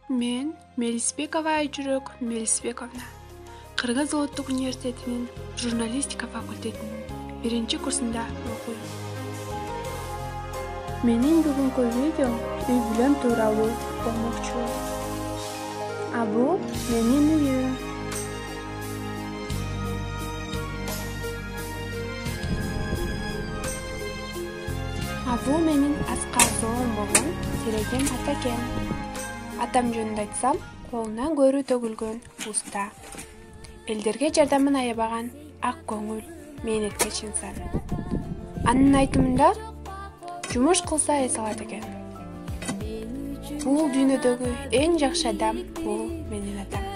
Мен Мелисбекова Айжүрөк Мелисбековна. Кыргыз Улуттук университетинин журналистика факультетинин 1-курсунда окуйм. Менин бүгүнкү видео үй бүлөм тууралуу болмокчу. А бул менин үйүм. А бул менин аскар зоом болгон Сереген атакем. Атам жөнүндө айтсам, колуна көрүү төгүлгөн уста. Элдерге жардамын аябаган ак көңүл, мээнеткеч инсан. Анын айтымында жумуш кылса эс алат экен. Бул дүйнөдөгү эң жакшы адам бул менин атам.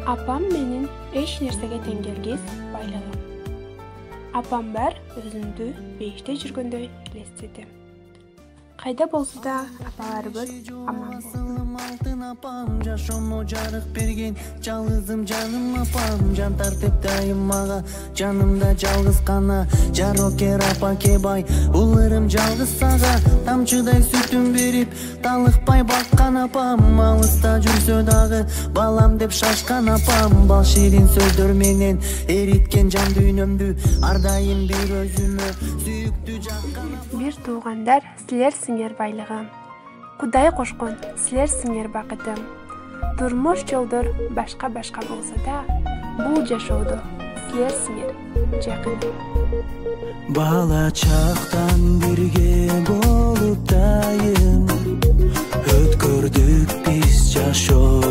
Апам менин эч нерсеге тең келгис байлыгым. Апам бар өзүндү бейиште жүргөндөй элестеди. Кайда болсо да апаларыбыз аман болсун. Алтын апам жашоомо жарык берген жалгызым жаным апам жан тартып дайым мага жанымда жалгыз гана жарокер апа кебай улырым жалгыз сага тамчыдай сүтүн берип талыкпай баккан апам алыста жүрсө дагы балам деп шашкан апам бал ширин сөздөр менен эриткен жан дүйнөмдү ар дайым бир өзүмө сүйүктүү жаккан Бир туугандар силерсиңер байлыгым. Кудай кошкон силерсиңер бакытым. Турмуш жолдор башка болсо да, бул жашоодо силерсиңер жакыным. Бала чактан бирге болуп дайым өткөрдүк биз жашоо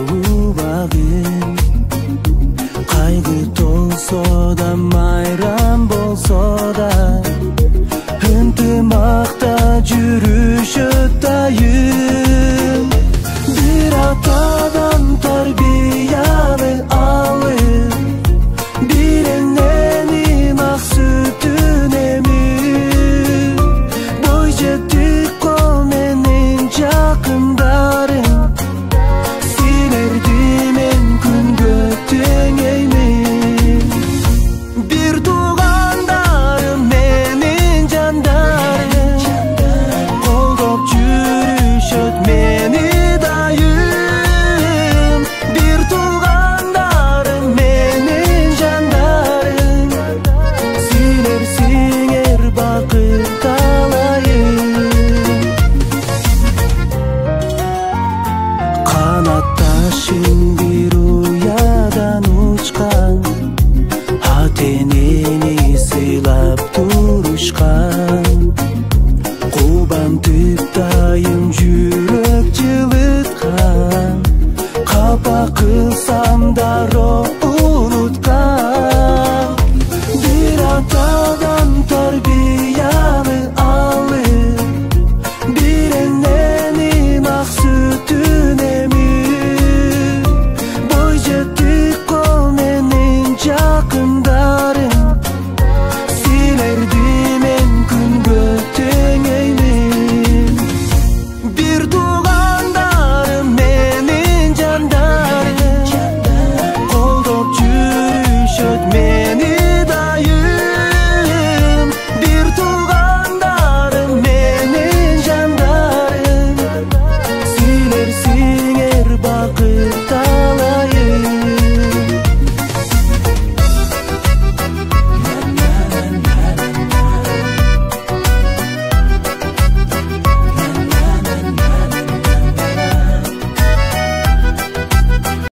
багын. Кайгы толсо да майрам болсо да ынтымакта жүрүшөт дайым. Бир атадан тарбияны алып бир эненин ак сүтүн эмип бой жетик кол менин жакындарым силерди мен күнгө теңеймин. Бир туугандарым менин жандарым колдоп жүрүшөт мени дайым. Бир туугандарым менин жандарым силерсиңер бакыт талайым. Канатташым бир уядан учкан ата энени сыйлап турушкан